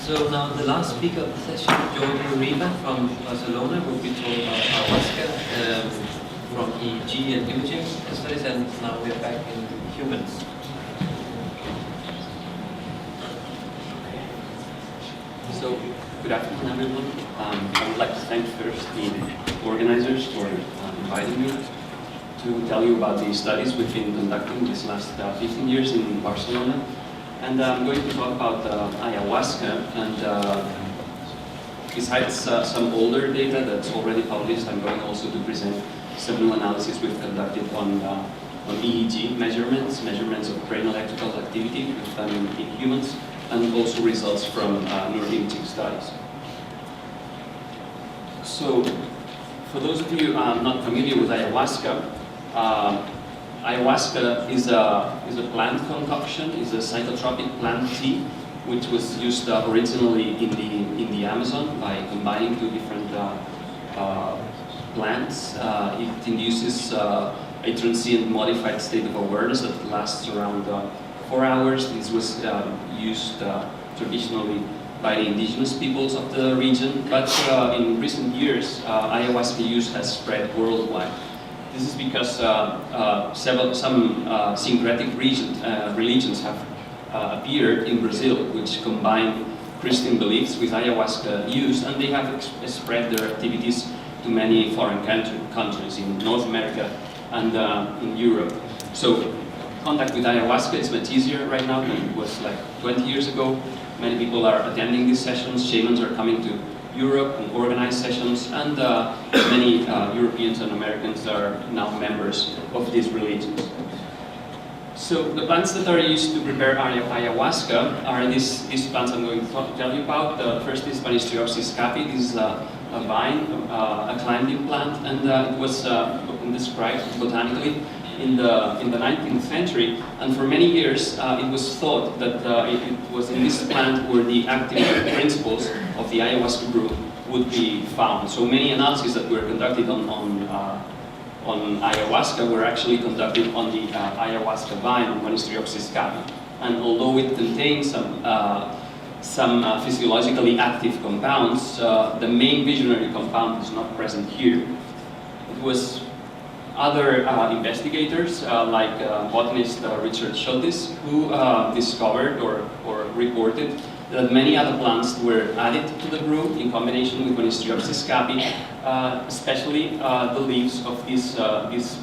So now the last speaker of the session, Jordi Riba from Barcelona, will be talking about Ayahuasca from EEG and Imaging studies, and now we are back in humans. So, good afternoon everyone. I would like to thank first the organizers for inviting me to tell you about the studies we've been conducting these last 15 years in Barcelona. And I'm going to talk about Ayahuasca, and besides some older data that's already published, I'm going also to present some new analysis we've conducted on EEG measurements of brain electrical activity we've done in humans, and also results from neuroimaging studies. So, for those of you not familiar with Ayahuasca, Ayahuasca is a plant concoction, is a psychotropic plant tea, which was used originally in the Amazon by combining two different plants. It induces a transient modified state of awareness that lasts around 4 hours. This was used traditionally by the indigenous peoples of the region, but in recent years, Ayahuasca use has spread worldwide. This is because some syncretic religions have appeared in Brazil, which combine Christian beliefs with Ayahuasca use, and they have spread their activities to many foreign countries in North America and in Europe. So contact with Ayahuasca is much easier right now than it was like 20 years ago. Many people are attending these sessions. Shamans are coming to Europe and organize sessions, and many Europeans and Americans are now members of these religions. So the plants that are used to prepare Ayahuasca are these plants I'm going to tell you about. The first is Neuropsychopharmacology. This is a vine, a climbing plant, and it was described botanically in the 19th century, and for many years it was thought that it was in this plant where the active principles of the ayahuasca brew would be found. So many analyses that were conducted on ayahuasca were actually conducted on the ayahuasca vine, on Neuropsychopharmacology. And although it contains some physiologically active compounds, the main visionary compound is not present here. It was other investigators, like botanist Richard Schultes, who discovered or reported that many other plants were added to the brew in combination with Neuropsychopharmacology, especially the leaves of this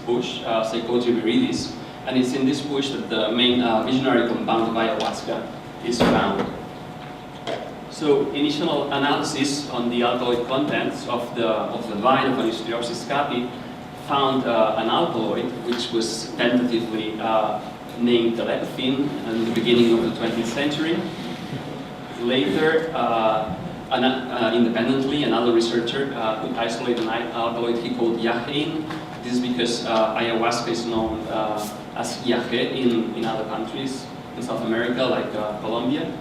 bush, Psychedelic viridis, and it's in this bush that the main visionary compound of ayahuasca is found. So initial analysis on the alkaloid contents of the vine of Neuropsychopharmacology found an alkaloid which was tentatively named Caffeine in the beginning of the 20th century. Later, independently, another researcher could isolate an alkaloid he called Yahein. This is because ayahuasca is known as Yahe in other countries in South America, like Colombia.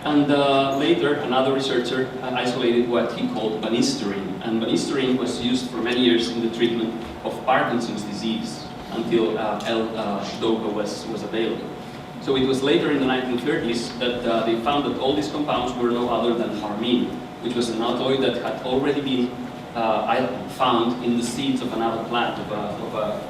And later, another researcher isolated what he called banisterine. And banisterine was used for many years in the treatment of Parkinson's disease until L-DOPA was available. So it was later in the 1930s that they found that all these compounds were no other than harmine, which was an alkaloid that had already been found in the seeds of another plant, of a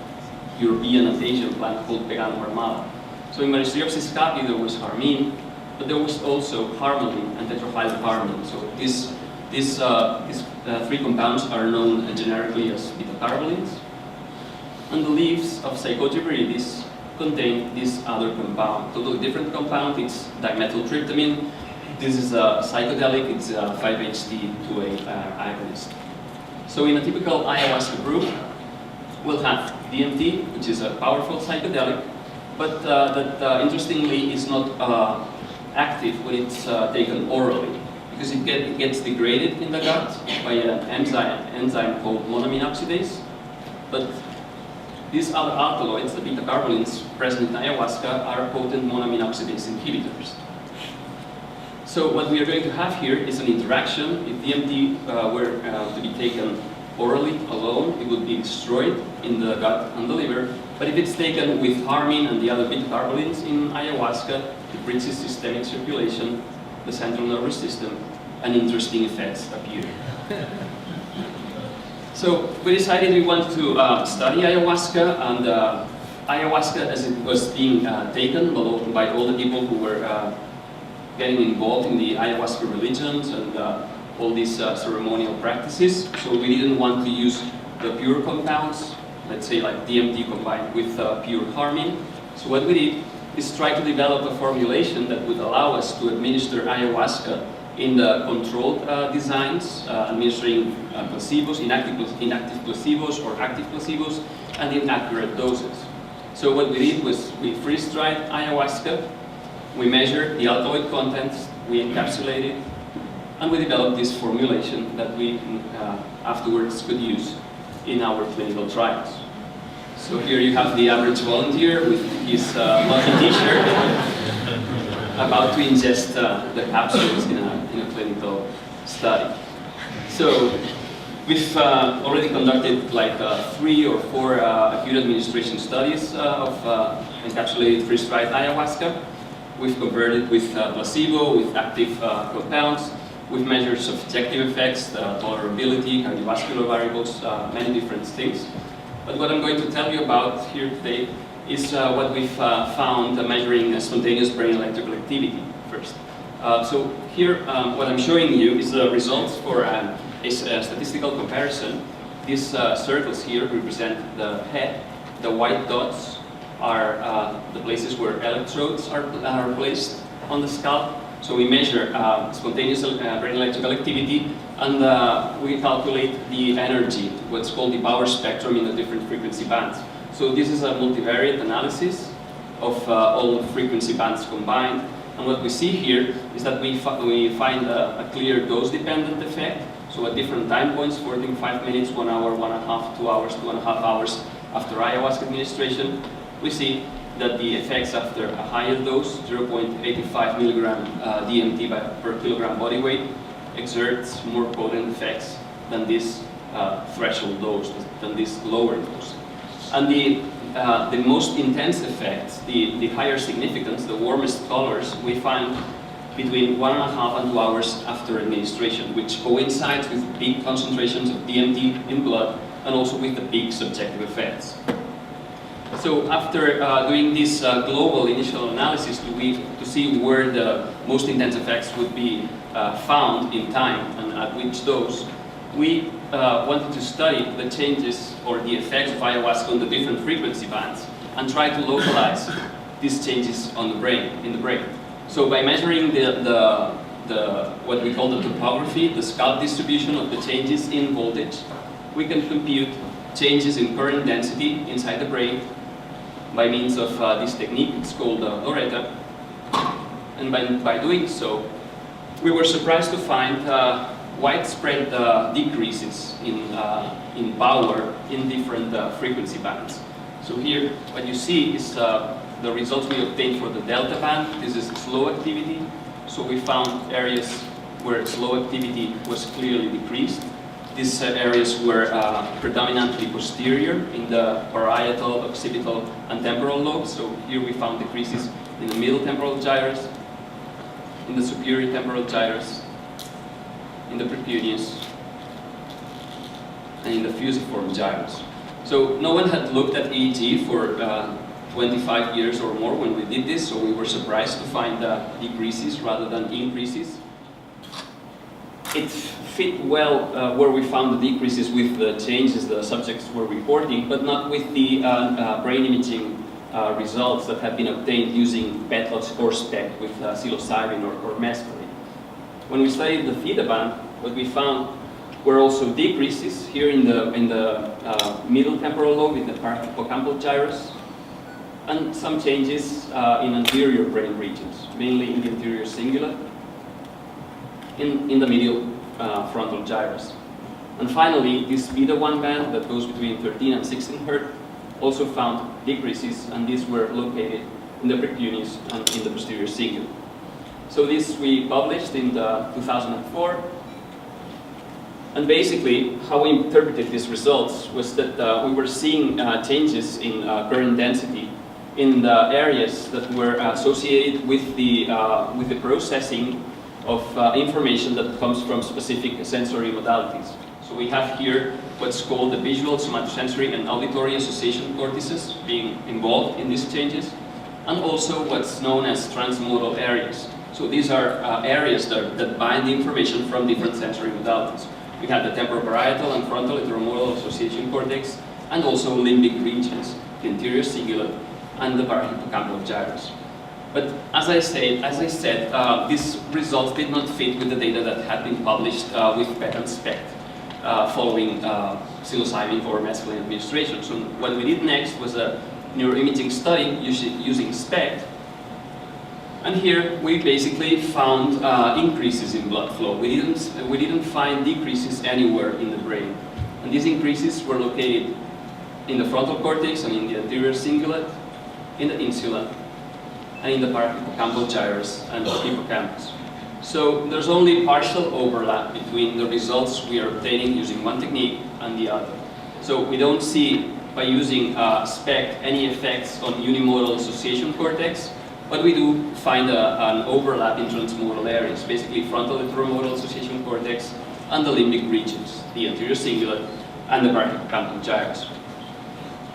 European and Asian plant called Pegano armada. So in Neuropsychopharmacology there was harmine, but there was also harmaline and tetrahydroharmine. So these three compounds are known generically as beta-carbolines. And the leaves of Psychedelic viridis contain this other compound, totally different compound. It's dimethyltryptamine. This is a psychedelic. It's a 5-HT2A agonist. So in a typical ayahuasca brew, we'll have DMT, which is a powerful psychedelic, but that interestingly is not active when it's taken orally, because it gets degraded in the gut by an enzyme called monoamine oxidase. But these other alkaloids, the beta-carbolines present in ayahuasca, are potent monoamine oxidase inhibitors. So what we are going to have here is an interaction. If DMT were to be taken orally alone, it would be destroyed in the gut and the liver. But if it's taken with harmine and the other beta-carbolines in ayahuasca, it reaches systemic circulation the central nervous system, and interesting effects appear. So we decided we wanted to study ayahuasca, and ayahuasca, as it was being taken by all the people who were getting involved in the ayahuasca religions and all these ceremonial practices. So we didn't want to use the pure compounds, let's say like DMT combined with pure harmine. So what we did is try to develop a formulation that would allow us to administer ayahuasca in the controlled designs, administering placebos, inactive placebos or active placebos, and in accurate doses. So what we did was we freeze-dried ayahuasca, we measured the alkaloid contents, we encapsulated, and we developed this formulation that we afterwards could use in our clinical trials. So here you have the average volunteer with his lucky t-shirt about to ingest the capsules in a clinical study. So we've already conducted like 3 or 4 acute administration studies of encapsulated freeze-dried ayahuasca. We've converted with placebo, with active compounds. We've measured subjective effects, tolerability, cardiovascular variables, many different things. But what I'm going to tell you about here today is what we've found measuring spontaneous brain electrical activity first. So here, what I'm showing you is the results for a statistical comparison. These circles here represent the head. The white dots are the places where electrodes are placed on the scalp. So we measure spontaneous brain electrical activity, and we calculate the energy, what's called the power spectrum in the different frequency bands. So this is a multivariate analysis of all the frequency bands combined. And what we see here is that we find a clear dose-dependent effect. So at different time points, 45 minutes, 1 hour, 1.5, 2 hours, 2.5 hours after ayahuasca administration, we see that the effects after a higher dose, 0.85 milligram DMT per kilogram body weight, exerts more potent effects than this threshold dose, than this lower dose. And the most intense effects, the higher significance, the warmest colors, we find between 1.5 and 2 hours after administration, which coincides with big concentrations of DMT in blood and also with the big subjective effects. So after doing this global initial analysis to see where the most intense effects would be found in time and at which dose, we wanted to study the changes or the effects of ayahuasca on the different frequency bands and try to localize these changes on the brain, in the brain. So by measuring the what we call the topography, the scalp distribution of the changes in voltage, we can compute changes in current density inside the brain by means of this technique. It's called Loretta. And by doing so, we were surprised to find widespread decreases in power in different frequency bands. So here, what you see is the results we obtained for the delta band. This is slow activity. So we found areas where slow activity was clearly decreased. These areas were predominantly posterior in the parietal, occipital, and temporal lobes. So here we found decreases in the middle temporal gyrus, in the superior temporal gyrus, in the precuneus, and in the fusiform gyrus. So no one had looked at EEG for 25 years or more when we did this, so we were surprised to find decreases rather than increases. It fit well where we found the decreases with the changes the subjects were reporting, but not with the brain imaging results that have been obtained using PET or SPECT with psilocybin or mescaline. When we studied the theta band, what we found were also decreases here in the middle temporal lobe, in the hippocampal gyrus, and some changes in anterior brain regions, mainly in the anterior cingulate, in the medial frontal gyrus. And finally, this beta 1 band that goes between 13 and 16 Hz also found decreases, and these were located in the precuneus and in the posterior cingulate. So this we published in 2004. And basically, how we interpreted these results was that we were seeing changes in current density in the areas that were associated with the processing information that comes from specific sensory modalities. So we have here what's called the visual, somatosensory, and auditory association cortices being involved in these changes, and also what's known as transmodal areas. So these are areas that bind the information from different sensory modalities. We have the temporoparietal and frontal intermodal association cortex, and also limbic regions, the anterior cingulate, and the parahippocampal gyrus. But as I said, these results did not fit with the data that had been published with PET and SPECT following psilocybin or mescaline administration. So what we did next was a neuroimaging study using SPECT. And here we basically found increases in blood flow. We didn't find decreases anywhere in the brain. And these increases were located in the frontal cortex and in the anterior cingulate, in the insula, and in the parahippocampal gyrus and the hippocampus. So there's only partial overlap between the results we are obtaining using one technique and the other. So we don't see, by using SPECT, any effects on unimodal association cortex, but we do find an overlap in transmodal areas, basically frontal intermodal association cortex and the limbic regions, the anterior cingulate and the parahippocampal gyrus.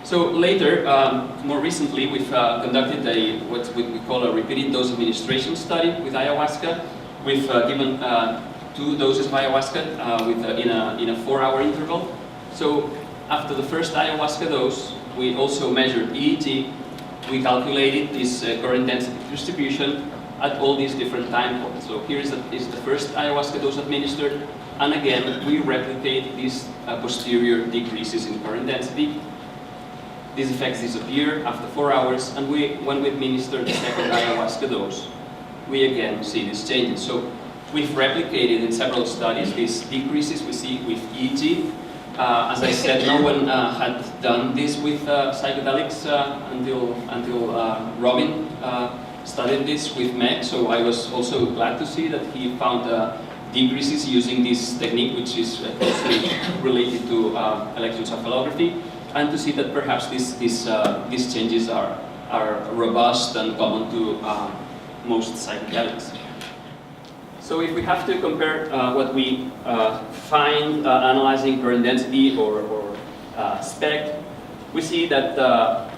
So later, more recently, we've conducted what we call a repeated dose administration study with ayahuasca. We've given 2 doses of ayahuasca in a 4-hour interval. So after the first ayahuasca dose, we also measured EEG. We calculated this current density distribution at all these different time points. So here is the first ayahuasca dose administered, and again, we replicate these posterior decreases in current density. These effects disappear after 4 hours, and when we administer the second ayahuasca dose, we again see these changes. So we've replicated in several studies these decreases we see with EEG. As I said, no one had done this with psychedelics until Robin studied this with Meg, so I was also glad to see that he found decreases using this technique, which is closely related to electroencephalography, and to see that perhaps these changes are robust and common to most psychedelics. So if we have to compare what we find analyzing current density or SPECT, we see that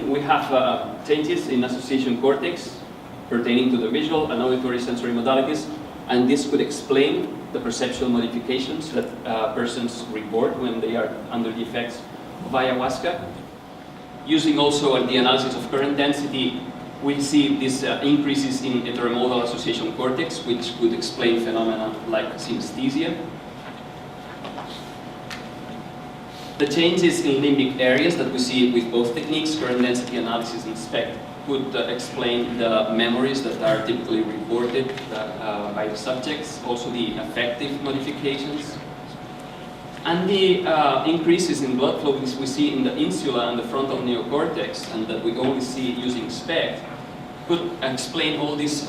we have changes in association cortex pertaining to the visual and auditory sensory modalities, and this could explain the perceptual modifications that persons report when they are under the effects of ayahuasca. Using also the analysis of current density, we see these increases in heteromodal association cortex, which could explain phenomena like synesthesia. The changes in limbic areas that we see with both techniques, current density analysis and SPECT, could explain the memories that are typically reported by the subjects, also the affective modifications. And the increases in blood flow we see in the insula and the frontal neocortex, and that we only see using SPECT, could explain all these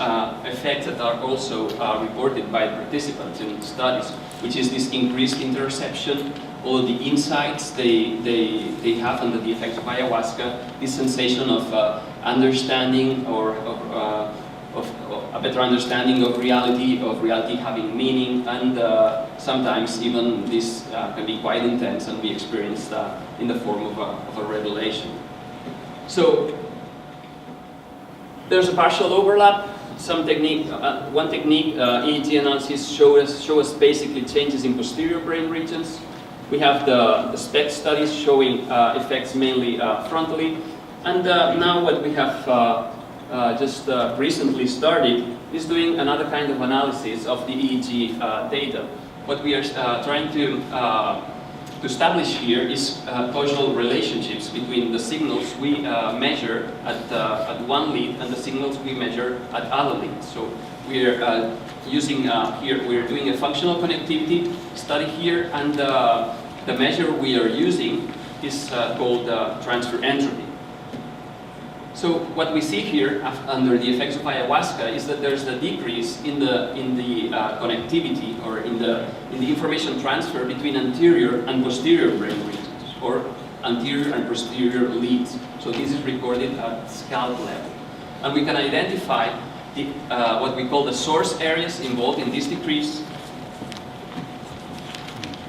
effects that are also reported by participants in studies, which is this increased interoception, all the insights they have under the effects of ayahuasca, this sensation of understanding or of a better understanding of reality having meaning, and sometimes even this can be quite intense and be experienced in the form of a revelation. So there's a partial overlap. One technique, EEG analysis, show us basically changes in posterior brain regions. We have the SPECT studies showing effects mainly frontally, and now what we have just recently started is doing another kind of analysis of the EEG data. What we are trying to establish here is causal relationships between the signals we measure at one lead and the signals we measure at other leads. So we are using here, we are doing a functional connectivity study here, and the measure we are using is called transfer entropy. So what we see here under the effects of ayahuasca is that there's a decrease in the connectivity, or in the information transfer between anterior and posterior brain regions, or anterior and posterior leads. So this is recorded at scalp level, and we can identify what we call the source areas involved in this decrease,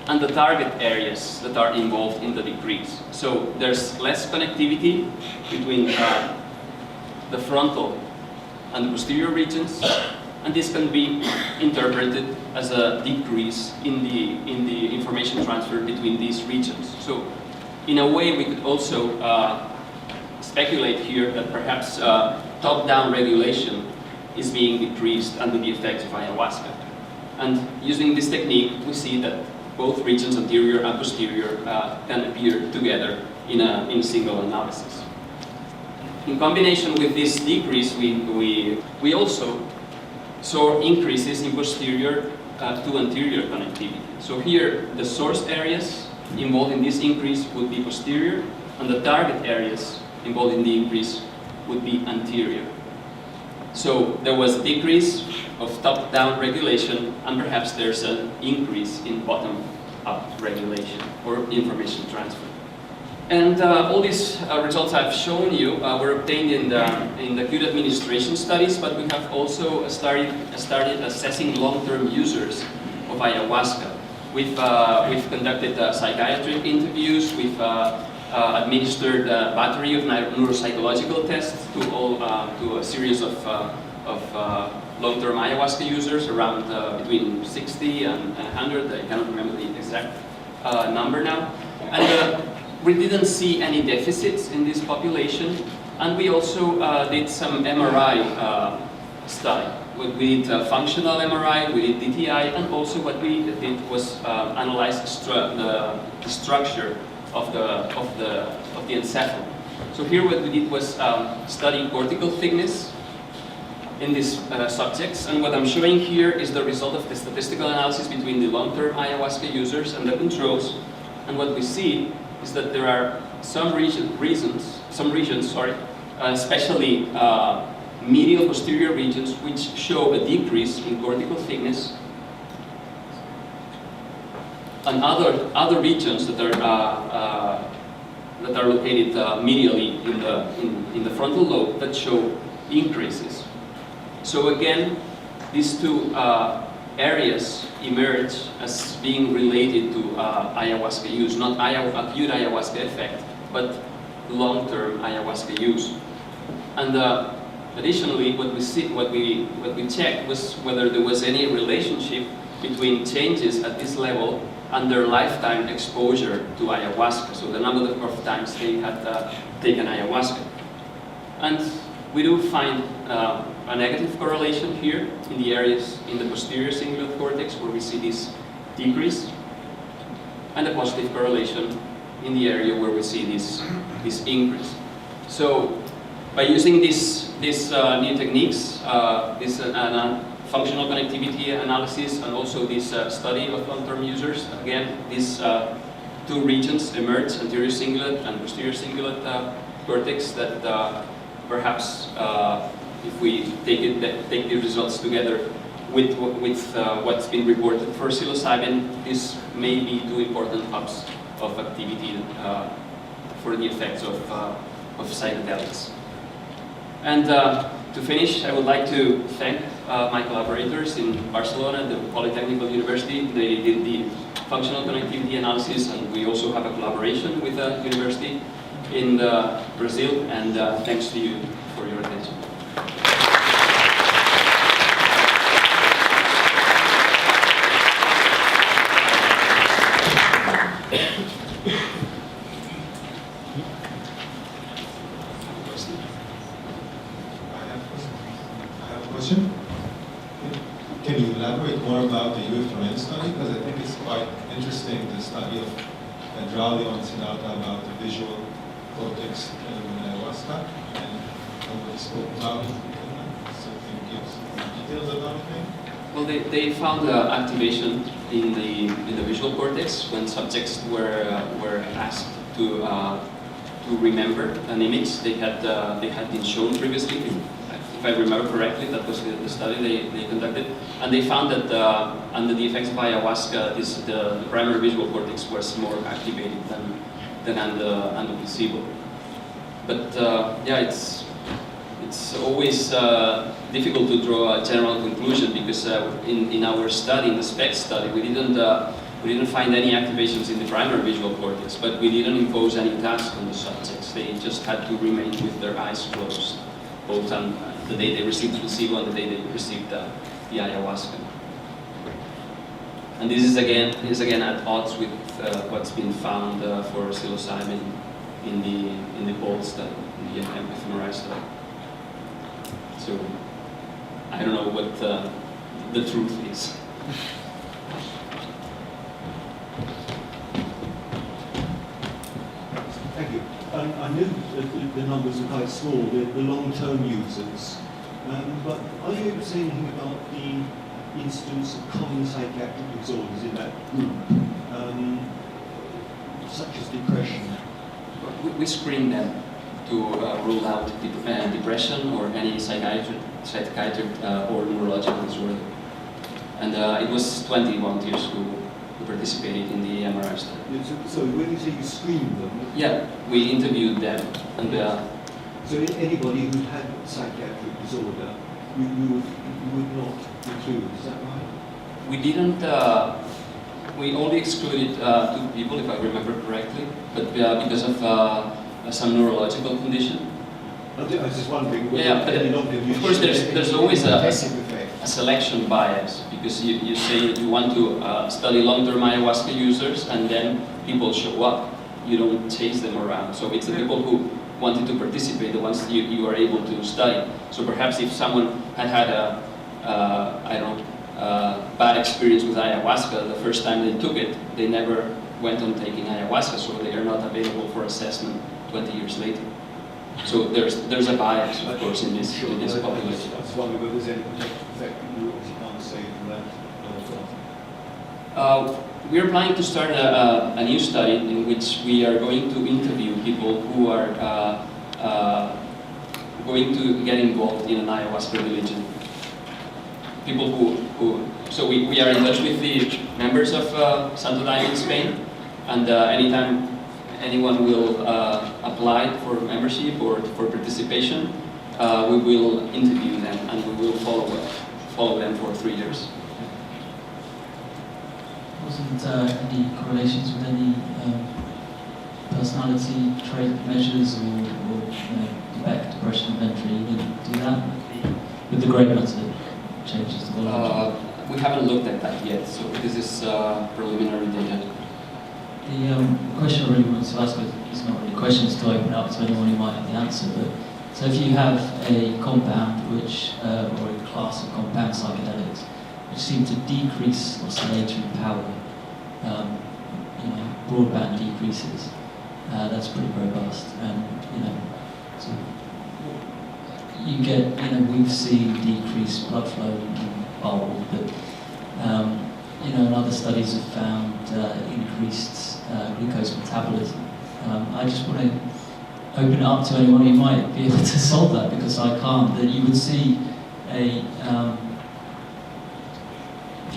and the target areas that are involved in the decrease. So there's less connectivity between the frontal and the posterior regions, and this can be interpreted as a decrease in the information transfer between these regions. So in a way we could also speculate here that perhaps top-down regulation is being decreased under the effects of ayahuasca. And using this technique, we see that both regions, anterior and posterior, can appear together in a single analysis. In combination with this decrease, we also saw increases in posterior to anterior connectivity. So here, the source areas involved in this increase would be posterior, and the target areas involved in the increase would be anterior. So there was a decrease of top-down regulation, and perhaps there's an increase in bottom-up regulation or information transfer. And all these results I've shown you were obtained in the acute administration studies, but we have also started assessing long-term users of ayahuasca. We've conducted psychiatric interviews, we've administered a battery of neuropsychological tests to a series of long-term ayahuasca users, around between 60 and 100, I cannot remember the exact number now. And we didn't see any deficits in this population, and we also did some MRI study. We did functional MRI, we did DTI, and also what we did was analyze the structure of the encephalon. So here what we did was study cortical thickness in these subjects, and what I'm showing here is the result of the statistical analysis between the long-term ayahuasca users and the controls. And what we see is that there are some regions, especially medial posterior regions, which show a decrease in cortical thickness, and other regions that are located medially in the frontal lobe that show increases. So again, these two areas emerge as being related to ayahuasca use, not acute ayahuasca effect, but long-term ayahuasca use. And additionally, what we checked was whether there was any relationship between changes at this level and their lifetime exposure to ayahuasca, so the number of times they had taken ayahuasca. And we do find a negative correlation here in the areas in the posterior cingulate cortex where we see this decrease, and a positive correlation in the area where we see this increase. So by using these new techniques, this functional connectivity analysis, and also this study of long-term users, again, these two regions emerge, anterior cingulate and posterior cingulate cortex, that perhaps if we take the results together with what's been reported for psilocybin, this may be two important hubs of activity for the effects of psychedelics. And to finish, I would like to thank my collaborators in Barcelona, the Polytechnical University. They did the functional connectivity analysis, and we also have a collaboration with a university in Brazil, and thanks to you for your attention. Can you elaborate more about the UFRN study? Because I think it's quite interesting, the study of Andrade on Sinalta about the visual cortex in ayahuasca, and what he spoke about. So can you give some details about it? Well, they found activation in the visual cortex when subjects were asked to remember an image they had been shown previously. If I remember correctly, that was the study they conducted, and they found that under the effects of ayahuasca, the primary visual cortex was more activated than under placebo. But yeah, it's always difficult to draw a general conclusion because in our study, in the SPECT study, we didn't find any activations in the primary visual cortex, but we didn't impose any task on the subjects. They just had to remain with their eyes closed, both on the day they received placebo and the day they received the ayahuasca. And this is again at odds with what's been found for psilocybin in the BOLD study, in the fMRI study. So I don't know what the truth is. Thank you. I knew that the numbers are quite small, the long-term users, but are you able to say anything about the incidence of common psychiatric disorders in that group, such as depression? We screen them to rule out depression or any psychiatric or neurological disorder. And it was 20 volunteers who participated in the MRI study. So when you say you screened them? Yeah, we interviewed them. And so anybody who had psychiatric disorder, you would not include, is that right? we didn't, we only excluded 2 people, if I remember correctly, but because of some neurological condition. I was just wondering. Yeah, but of course there's always a selection bias, because you say you want to study long-term ayahuasca users and then people show up. You don't chase them around. So it's the people who wanted to participate, the ones you are able to study. So perhaps if someone had a bad experience with ayahuasca the first time they took it, they never went on taking ayahuasca, so they are not available for assessment 20 years later. So there's a bias, of course, in this population. I was wondering whether there's any protective effect that you obviously can't say from that. We're planning to start a new study in which we are going to interview people who are going to get involved in an ayahuasca religion. People so we are in touch with the members of Santo Daime in Spain, and anytime anyone will apply for membership or for participation, we will interview them and we will follow them for 3 years. Wasn't any correlations with any personality trait measures or Beckley, depression, inventory? You didn't do that with the great matter changes to biology? We haven't looked at that yet, so this is preliminary data. The question I really wanted to ask is not really questions to open up to anyone who might have the answer, but so if you have a compound which, or a class of compound psychedelics, which seem to decrease oscillatory power, broadband decreases, that's pretty robust, and so you get, we've seen decreased blood flow in bulb, but and other studies have found increased glucose metabolism. I just want to open it up to anyone who might be able to solve that, because I can't. That you would see if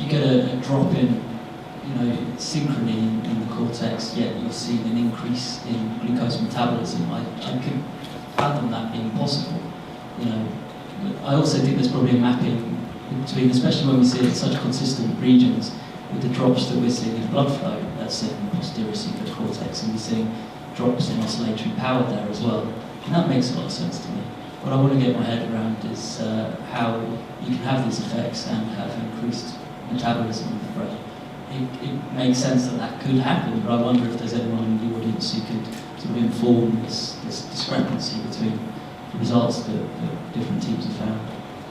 you get a drop in, synchrony in the cortex, yet you're seeing an increase in glucose metabolism. I could fathom that being possible. I also think there's probably a mapping between, especially when we see it in such consistent regions, with the drops that we're seeing in blood flow, that's in the posterior cingulate cortex, and we're seeing drops in oscillatory power there as well. And that makes a lot of sense to me. What I want to get my head around is how you can have these effects and have increased metabolism of the brain. It makes sense that could happen, but I wonder if there's anyone in the audience who could sort of inform this discrepancy between the results that different teams have found.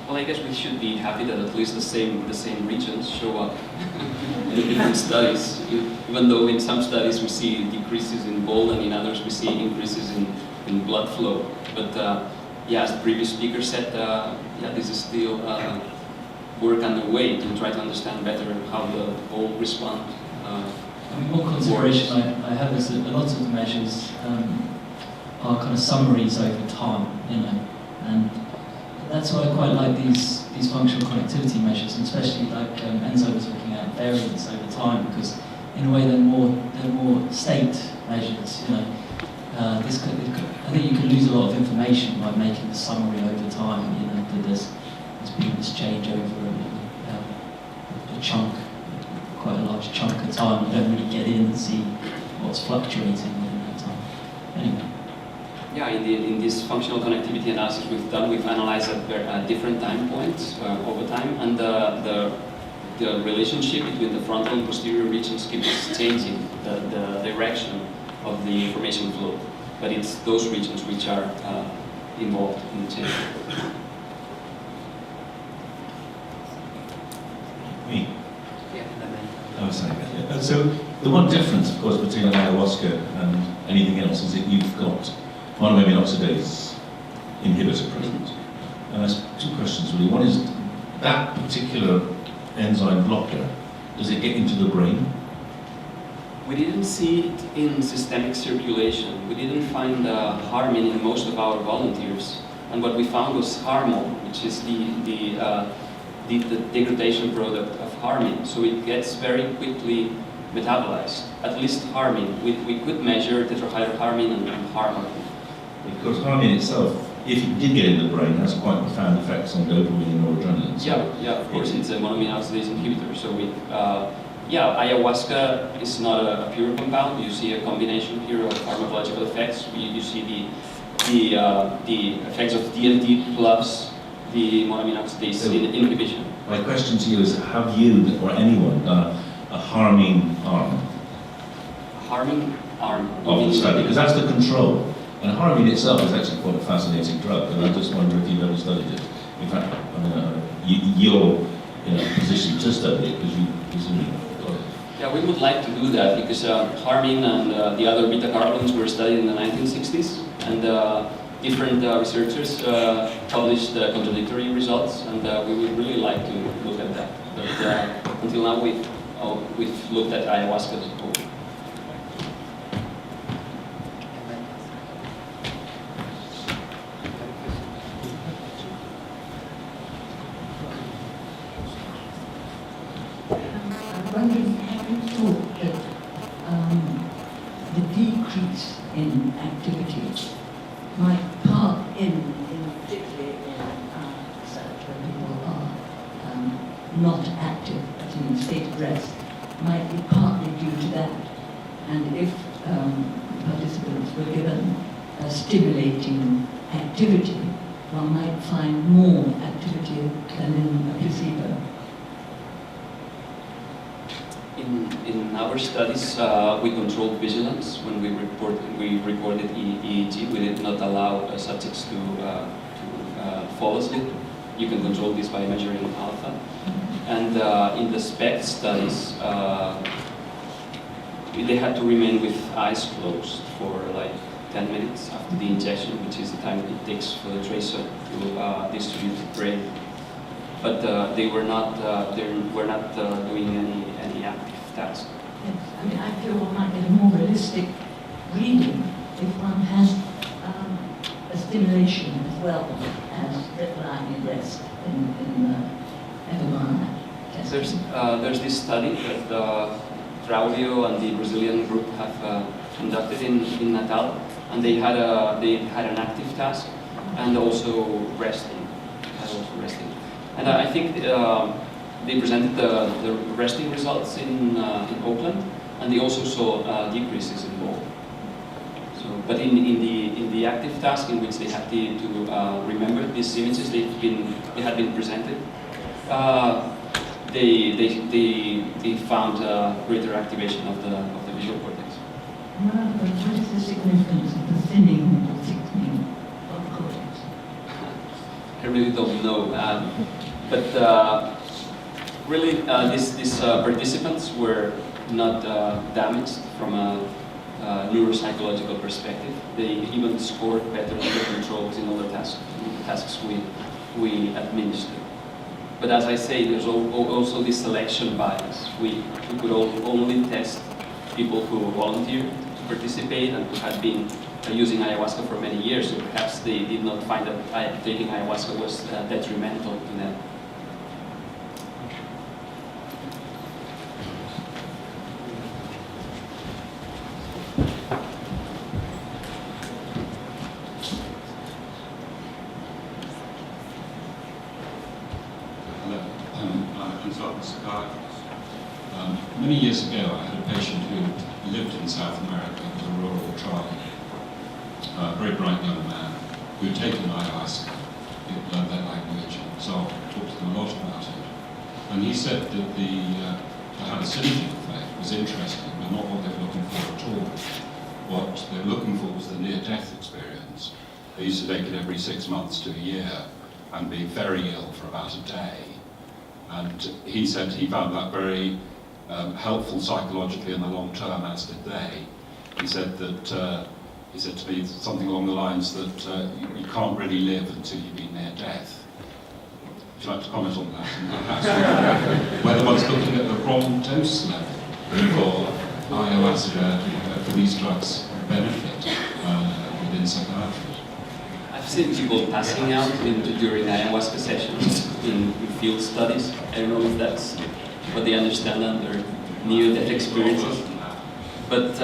Well, I guess we should be happy that at least the same regions show up in the different studies. Even though in some studies we see decreases in BOLD and in others we see increases in blood flow. But as the previous speaker said, this is still work underway to try to understand better how the BOLD respond. One consideration I have is that a lot of the measures are kind of summaries over time, and that's why I quite like these functional connectivity measures, and especially like Enzo was looking at variance over time, because in a way they're more state measures. I think you can lose a lot of information by making a summary over time. That there's there's been this change over a chunk, quite a large chunk of time. You don't really get in and see what's fluctuating within that time. Anyway. Yeah, in this functional connectivity analysis we've analyzed at different time points over time, and the relationship between the frontal and posterior regions keeps changing the direction of the information flow. But it's those regions which are involved in the change. Me? Yeah, Oh, sorry. So the one difference, of course, between ayahuasca and anything else is that you've got monoamine oxidase inhibitor present. And there's two questions really. One is that particular enzyme blocker, does it get into the brain? We didn't see it in systemic circulation. We didn't find harmine in most of our volunteers. And what we found was harmone, which is the degradation product of harmine. So it gets very quickly metabolized, at least harmine. We could measure tetrahydroharmine and harmine. Because harmine itself, if it did get in the brain, has quite profound effects on dopamine and noradrenaline. So Yeah, of course, it's a monoamine oxidase inhibitor. So ayahuasca is not a pure compound. You see a combination here of pharmacological effects. You see the effects of DMT plus the monoamine oxidase inhibition. my question to you is, have you or anyone done a harmine arm Harming arm of the study? Because that's the control. And harmine itself is actually quite a fascinating drug, and I just wonder if you've ever studied it. In fact, I mean, you're in a position to study it because you presumably got it. Yeah, we would like to do that because harmine and the other beta carotenoids were studied in the 1960s, and different researchers published contradictory results, and we would really like to look at that. But until now, we've looked at ayahuasca as a whole. Wondering, have you thought that the decrease in activity might part particularly in research where people are not active but in a state of rest, might be partly due to that? And if participants were given a stimulating activity, one might find more activity than in a placebo. In our studies, we controlled vigilance when we recorded EEG. We did not allow subjects to fall asleep. You can control this by measuring alpha. And in the SPECT studies, they had to remain with eyes closed for like 10 minutes after the injection, which is the time it takes for the tracer to distribute the brain. But they were not doing any active task. Yes, I mean, I feel one might get a more realistic reading if one has a stimulation as well as lying in rest in the MRI test. There's this study that Claudio and the Brazilian group have conducted in Natal, and they had an active task and also resting. And I think they presented the resting results in Oakland, and they also saw decreases in both. So, but in the active task in which they had to remember these images they had been presented, they found greater activation of the visual cortex. Well, but what is the significance of the thinning or thickening of the cortex? I really don't know. But really, these participants were not damaged from a neuropsychological perspective. They even scored better than the controls in all the tasks we administered. But as I say, there's also this selection bias. We could only test people who volunteered to participate and who had been using ayahuasca for many years, so perhaps they did not find that taking ayahuasca was detrimental to them. consult a psychiatrist. Many years ago, I had a patient who lived in South America, it was a rural tribe, a very bright young man who had taken ayahuasca, he had learned their language, and so on, talked to them a lot about it. And he said that to have a synergy effect was interesting, but not what they were looking for at all. What they were looking for was the near-death experience. They used to take it every 6 months to a year and be very ill for about a day. And he said he found that very helpful psychologically in the long term, as did they. He said that he said to me something along the lines that you can't really live until you've been near death. Would you like to comment on that? And perhaps whether one's looking at the wrong dose level for ayahuasca for these drugs benefit within psychiatry. I've seen people passing out during ayahuasca sessions in field studies. I don't know if that's what they understand under near-death experiences. But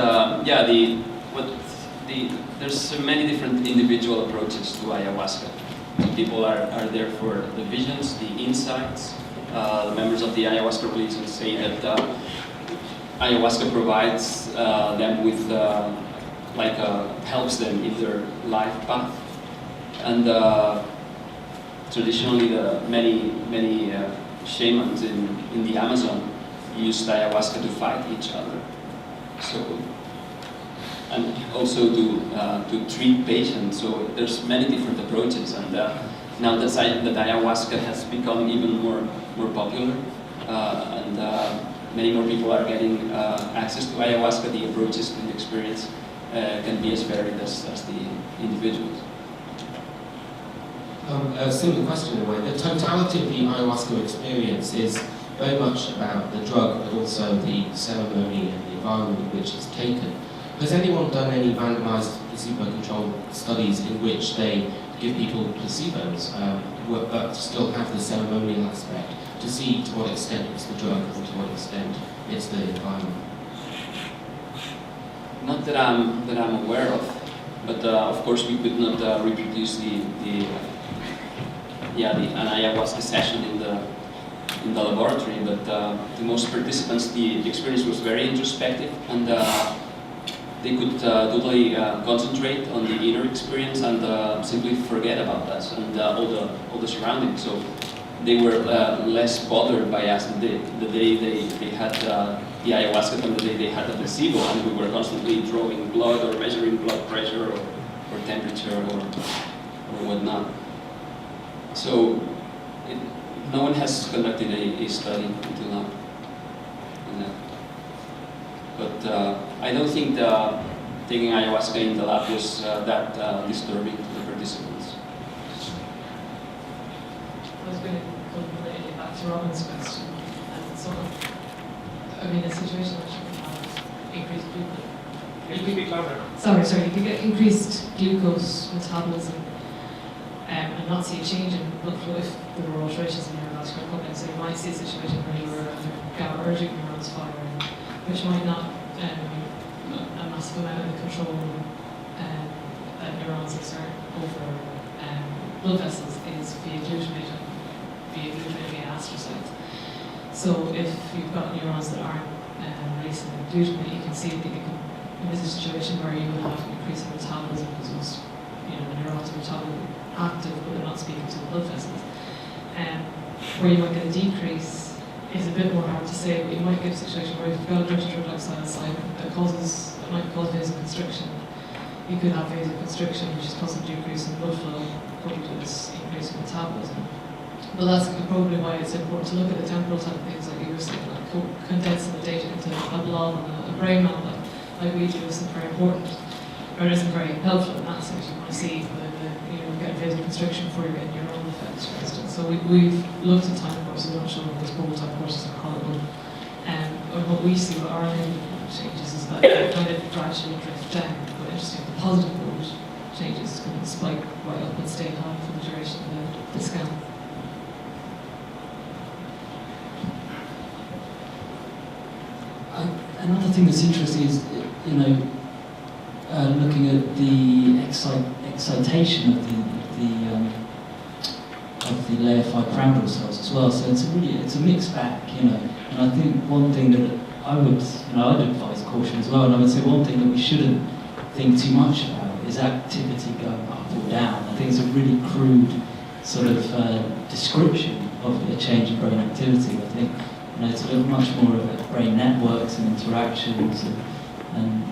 there's many different individual approaches to ayahuasca. Some people are there for the visions, the insights. The members of the ayahuasca religion say that ayahuasca provides them with, helps them in their life path. And traditionally, many shamans in the Amazon used ayahuasca to fight each other. So, and also to treat patients. So there's many different approaches. And now that ayahuasca has become even more popular, and many more people are getting access to ayahuasca, the approaches and the experience can be as varied as the individuals. A similar question in a way. The totality of the ayahuasca experience is very much about the drug, but also the ceremony and the environment in which it's taken. Has anyone done any randomized placebo-controlled studies in which they give people placebos, but still have the ceremonial aspect, to see to what extent it's the drug and to what extent it's the environment? Not that I'm aware of, but of course we could not reproduce an ayahuasca session in the laboratory. But to most participants, the experience was very introspective, and they could totally concentrate on the inner experience and simply forget about us and all the surroundings. So they were less bothered by us the day they had the ayahuasca than the day they had the placebo, and we were constantly drawing blood or measuring blood pressure or temperature or whatnot. So no one has conducted a study until now on that. But I don't think taking ayahuasca in the lab was that disturbing to the participants. I was going to come related back to Robin's question, and sort of, a situation where you can have increased glucose. Can you speak louder? Sorry, you could get increased glucose metabolism and not see a change in blood flow if there were alterations in neurological equipment. So you might see a situation where you were GABAergic neurons firing, which might not a massive amount of control that neurons exert over blood vessels is via glutamate via astrocytes. So if you've got neurons that aren't releasing glutamate, you can see that you can envisage a situation where you will have an increase in metabolism because most the neurons are metabolically active, but they're not speaking to the blood vessels. Where you might get a decrease is a bit more hard to say, but you might get a situation where if you've got a drug like psilocybin that might cause vasoconstriction, you could have vasoconstriction, which is causing a decrease in blood flow, coupled with this increase in metabolism. But that's probably why it's important to look at the temporal type of things, like you were saying, like condensing the data into a blob and a brain map, like we do, isn't very important, or it isn't very helpful in that sense. You want to see whether you're getting vasoconstriction before you're getting neural effects, for instance. So we've looked at time courses. I'm not sure what those global time courses are called, and what we see with our changes is that they kind of gradually drift down. But interesting, the positive mode changes can spike right up and stay high for the duration of the scan. Another thing that's interesting is, looking at the excitation of the layer 5 pyramidal cells as well. So it's a mixed bag, you know. And I think one thing that I'd advise caution as well. And I would say one thing that we shouldn't think too much about is activity going up or down. I think it's a really crude sort of description of a change in brain activity. I think it's a little much more of brain networks and interactions and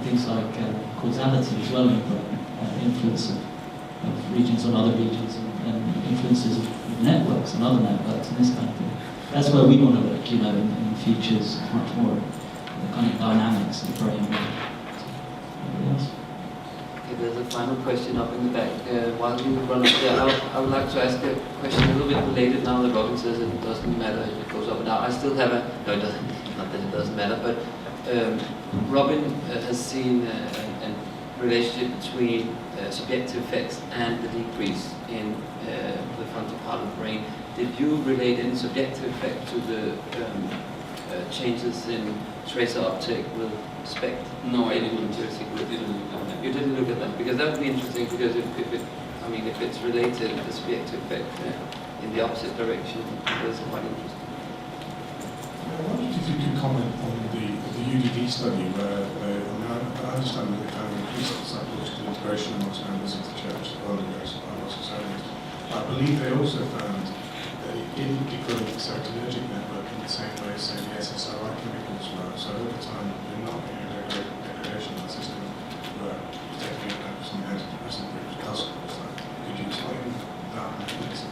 things like causality as well in the brain, influence of regions on other regions and influences of networks and other networks and this kind of thing. That's where we want to look, in the futures, much more the kind of dynamics of the brain. Anybody else? Okay, there's a final question up in the back. While you run up there, I would like to ask a question a little bit related now that Robin says it doesn't matter if it goes up and down. I still have no, it doesn't, not that it doesn't matter, but Robin has seen a relationship between subjective effects and the decrease in the frontal part of the brain. Did you relate any subjective effect to the changes in tracer uptake with SPECT? No, I didn't. You didn't look at that, because that would be interesting, because if it's related, the subjective effect in the opposite direction, that's quite interesting. I wondered if you could comment on the UDD study where I understand that they found increased psychological integration amongst members of the church early days of Ayahuasca ceremonies. I believe they also found that it didn't degrade the serotonergic network in the same way as, say, the SSRI chemicals were. So over time, they're not being a degradation of the system where taking some antidepressant groups. Could you explain that mechanism?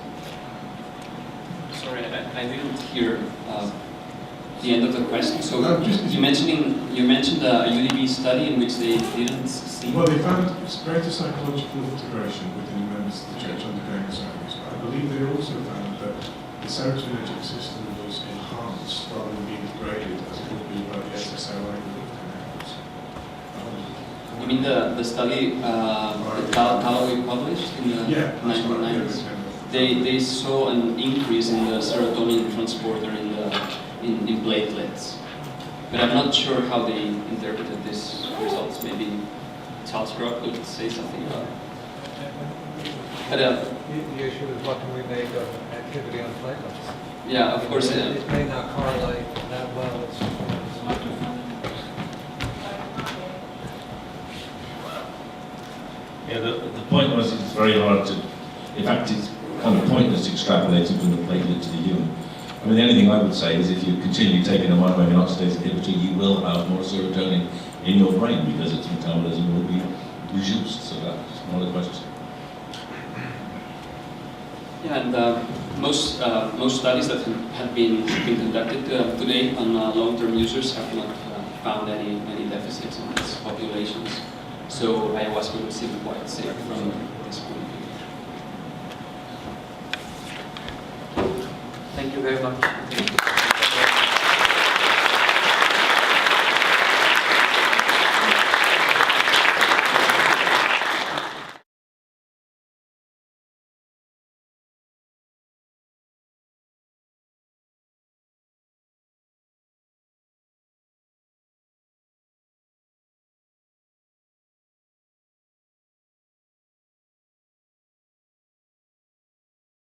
Sorry, I didn't hear the end of the question. So you mentioned a UDB study in which they didn't see. Well, they found greater psychological integration within members of the church undergoing the ceremonies. But I believe they also found that the serotonergic system was enhanced rather than being degraded as it would be by the SSRI chemicals. You mean the study that Callaway published in the 1990s? They saw an increase in the serotonin transporter in platelets, but I'm not sure how they interpreted these results. Maybe Charles Rock could say something about it. But, the issue is what can we make of activity on platelets? Yeah, of course. It may not correlate that well. Yeah, the point was it's very hard to, in fact it's kind of pointless extrapolating from the platelet to the human. I mean, the only thing I would say is if you continue taking a monoamine oxidase inhibitor, you will have more serotonin in your brain because its metabolism will be reduced, so that's not a question. Yeah, and most studies that have been conducted to date on long-term users have not found any deficits in these populations. So Ayahuasca would seem quite safe from this point of view. Thank you very much.